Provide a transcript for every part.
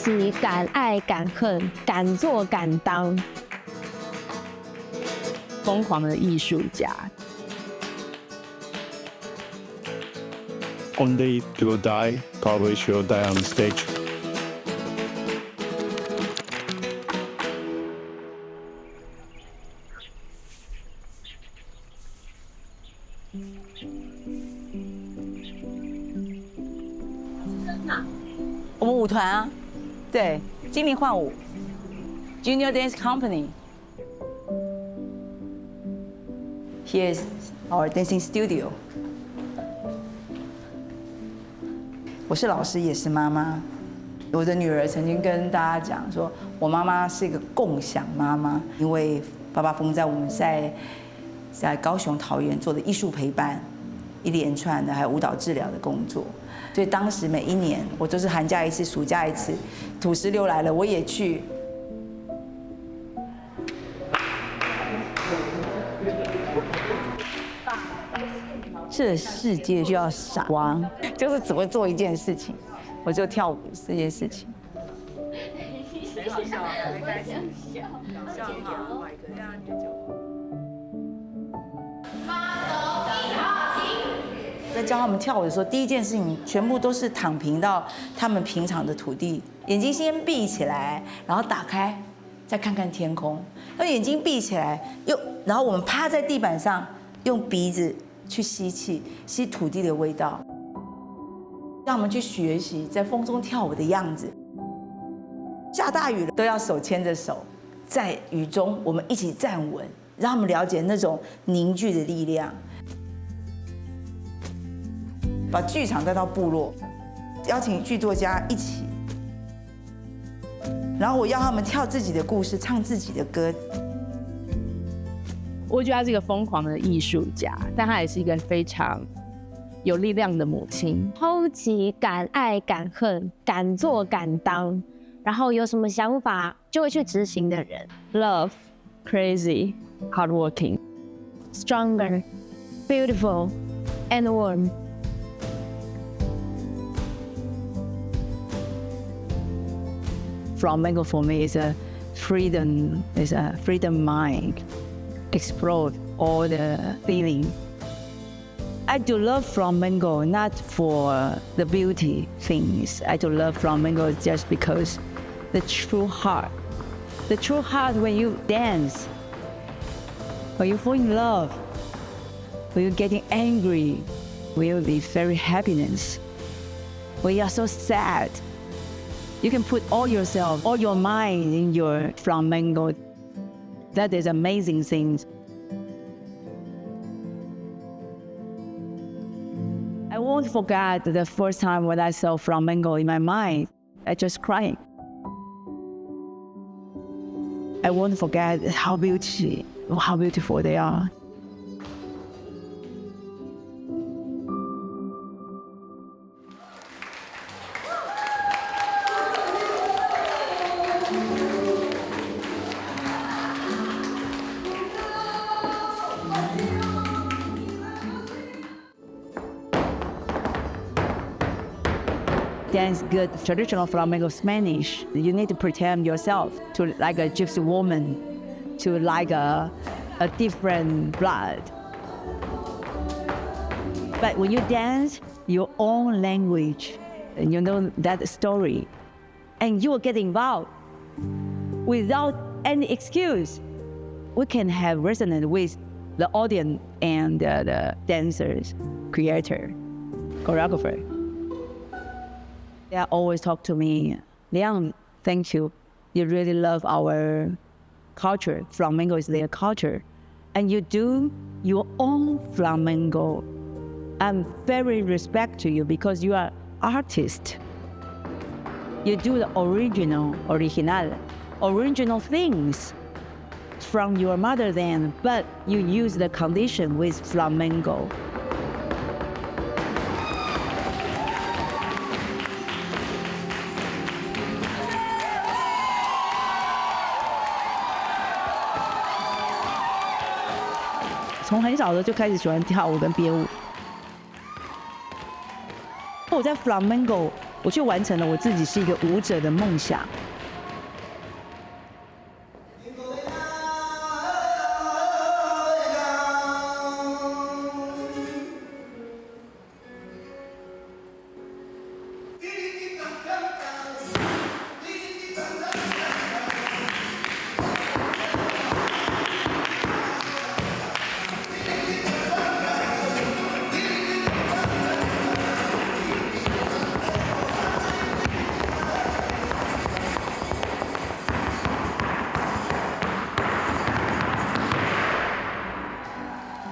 奇、敢爱、敢恨、敢做敢当，疯狂的艺术家。One day you will die, probably she will die on the stage.我们舞团啊，对，精灵幻舞 ，Junior Dance Company. Here's our dancing studio. 我是老师，也是妈妈。我的女儿曾经跟大家讲说，我妈妈是一个共享妈妈，因为爸爸风在我们在高雄、桃园做的艺术陪伴，一连串的还有舞蹈治疗的工作。所以当时每一年我都是寒假一次，暑假一次，土石流来了我也去。这世界就要傻瓜，就是只会做一件事情，我就跳舞这件事情。很好笑，很开心，笑好，在教他们跳舞的时候，第一件事情全部都是躺平到他们平常的土地，眼睛先闭起来，然后打开，再看看天空。然后眼睛闭起来，然后我们趴在地板上，用鼻子去吸气，吸土地的味道，让我们去学习在风中跳舞的样子。下大雨了都要手牵着手，在雨中我们一起站稳，让他们了解那种凝聚的力量。把剧场带到部落，邀请剧作家一起，然后我要他们跳自己的故事，唱自己的歌。我觉得她是一个疯狂的艺术家，但她也是一个非常有力量的母亲。超级敢爱敢恨、敢做敢当，然后有什么想法就会去执行的人。Love, crazy, hardworking, Stronger, beautiful, and warm. Flamenco for me is a freedom mind. Explore all the feeling. I do love flamenco not for the beauty things. I do love flamenco just because the true heart when you dance, when you fall in love, when you're getting angry, when you be very happiness, when you are so sad. You can put all yourself, all your mind in your flamenco. That is amazing things. I won't forget the first time when I saw flamenco in my mind. I just crying. I won't forget how beautiful they are. Dance good traditional flamenco Spanish. You need to pretend yourself to like a gypsy woman, to like a different blood. But when you dance your own language, and you know that story, and you will get involved without any excuse, we can have resonance with the audience and the dancers, creator, choreographer. They always talk to me, Lian, thank you. You really love our culture. Flamenco is their culture. And you do your own flamenco. I'm very respect to you because you are artist. You do the original things from your mother then, but you use the condition with flamenco. "从很小的就开始喜欢跳舞跟编舞。我在 flamenco 我去完成了我自己是一个舞者的梦想。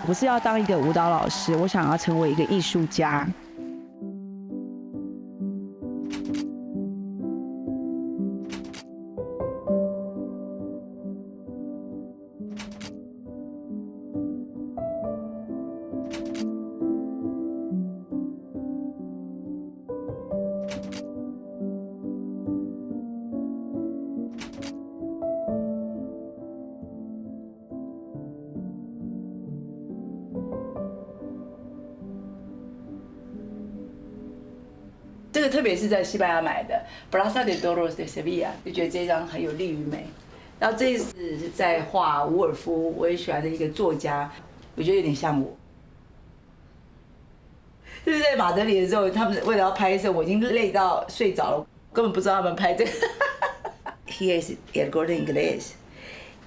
不是要当一个舞蹈老师，我想要成为一个艺术家。这个特别是在西班牙买的 Plaza de Toros de Sevilla， 就觉得这张很有力与美。然后这一次是在画伍尔夫，我也喜欢的一个作家，我觉得有点像我。就是在马德里的时候，他们为了要拍摄，我已经累到睡着了，根本不知道他们拍这个。Here is El Corte Inglés,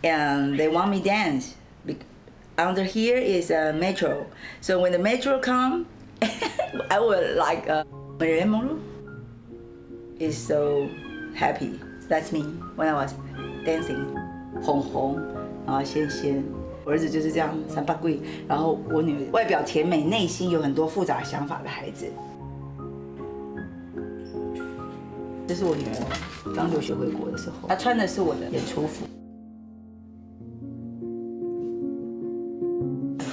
and they want me dance. Under here is a metro, so when the metro come, I would like Marilyn Monroe is so happy. That's me when I was dancing. 红红，然后仙仙，我儿子就是这样三八贵，然后我女儿外表甜美，内心有很多复杂想法的孩子。这是我女儿刚留学回国的时候，她穿的是我的演出服。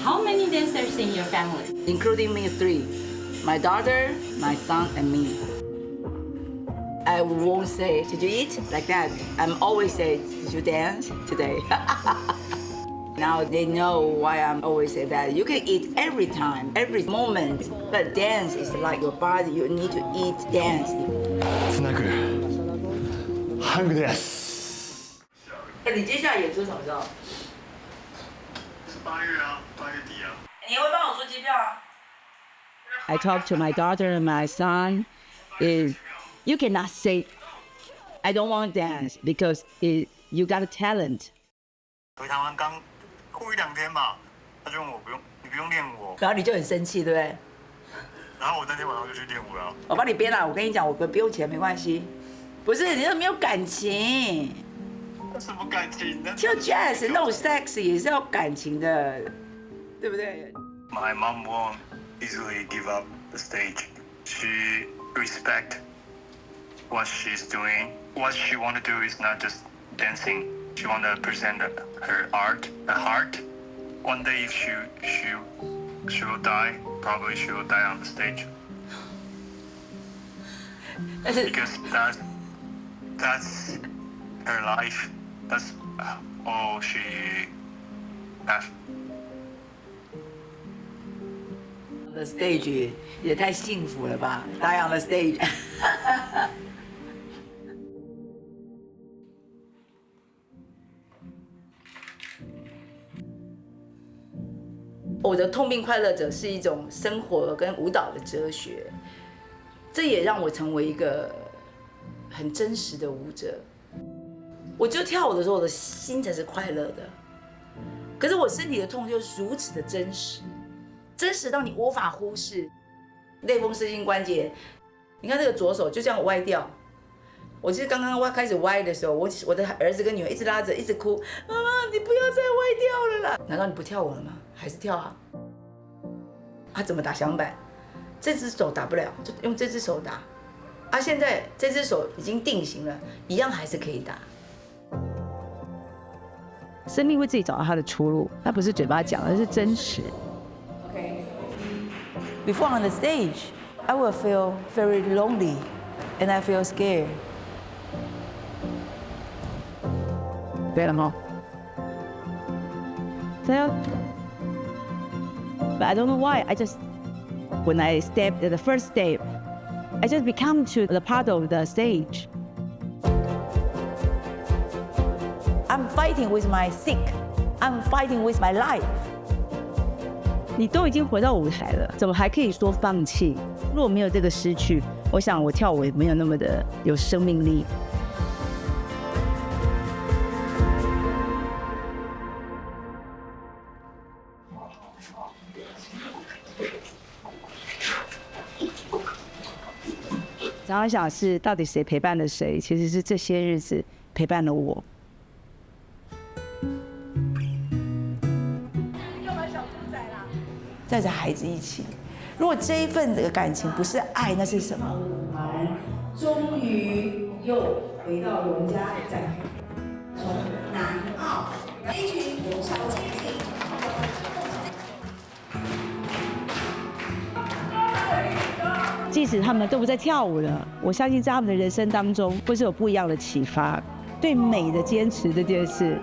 How many dancers in your family? Including me, 3. My daughter, my son, and me. I won't say, did you eat? Like that. I'm always say, did you dance today? Now they know why I'm always say that. You can eat every time, every moment, but dance is like your body. You need to eat, dance. つなぐハングです。你接下来演出什么时候？是8月啊，8月底啊。你会帮我出机票啊？ I talk to my daughter and my son. Is you cannot say, I don't want to dance because you got a talent. 回台湾刚过1-2天吧，他就问我你不用练舞哦，然后你就很生气，对不对？然后我那天晚上就去练舞了。我帮你编了，我跟你讲，我不用钱，没关系。不是，你这没有感情。什么感情？跳 jazz 那种 sex 也是要感情的，对不对？ My mom won't easily give up the stage. She respect what she's doing. What she want to do is not just dancing. She want to present her art, her heart. One day if she will die, probably she will die on the stage. 但是 Because that's her life. That's all she has. the stage 也太幸福了吧？Die on the stage 。我的痛并快乐着是一种生活跟舞蹈的哲学，这也让我成为一个很真实的舞者。我就跳舞的时候，我的心才是快乐的，可是我身体的痛就如此的真实，真实到你无法忽视。类风湿性关节，你看这个左手就这样歪掉。我其实刚刚开始歪的时候，我的儿子跟女儿一直拉着，一直哭，妈妈，你不要再歪掉了啦！难道你不跳舞了吗？还是跳啊？他怎么打响板？这只手打不了，就用这只手打。啊，现在这只手已经定型了，一样还是可以打。生命会自己找到它的出路，它不是嘴巴讲，而是真实。Okay. Before on the stage, I will feel very lonely, and I feel scared. 对了吗？这样 ，But I don't know why. I just when I stepped at the first step, I just become to the part of the stage. I'm fighting with my sick. I'm fighting with my life. 你都已经回到舞台了，怎么还可以说放弃？如果没有这个失去，我想我跳舞也没有那么的有生命力。常常想是到底谁陪伴了谁？其实是这些日子陪伴了我。带着孩子一起。如果这一份的感情不是爱，那是什么？终于又回到我们家，在从南澳一群小精灵。即使他们都不再跳舞了，我相信在他们的人生当中会是有不一样的启发，对美的坚持这件事。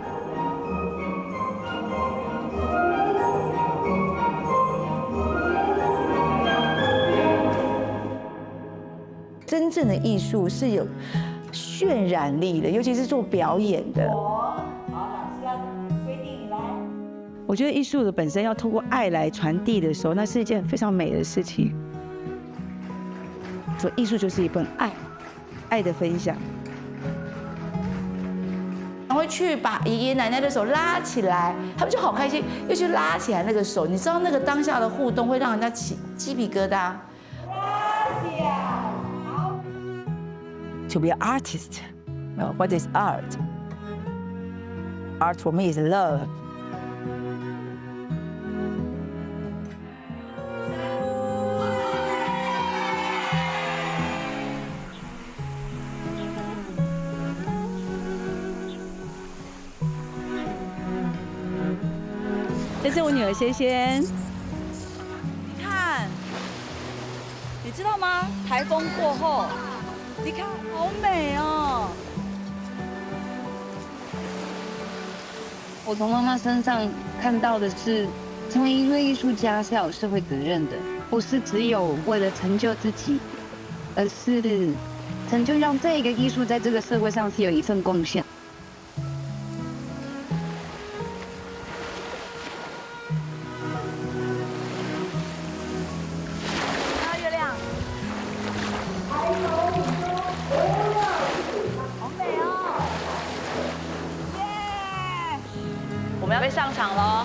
真正的艺术是有渲染力的，尤其是做表演的。我觉得艺术的本身要透过爱来传递的时候，那是一件非常美的事情。所以艺术就是一份爱，爱的分享。会去把爷爷奶奶的手拉起来，他们就好开心，又去拉起来那个手，你知道那个当下的互动会让人家起鸡皮疙瘩。To be an artist, what is art? Art for me is love. 这是我女儿仙仙。你看，你知道吗？台风过后，你看好美哦。我从妈妈身上看到的是，成为一位艺术家是要有社会责任的，不是只有为了成就自己，而是成就让这个艺术在这个社会上是有一份贡献。我们要被上场喽！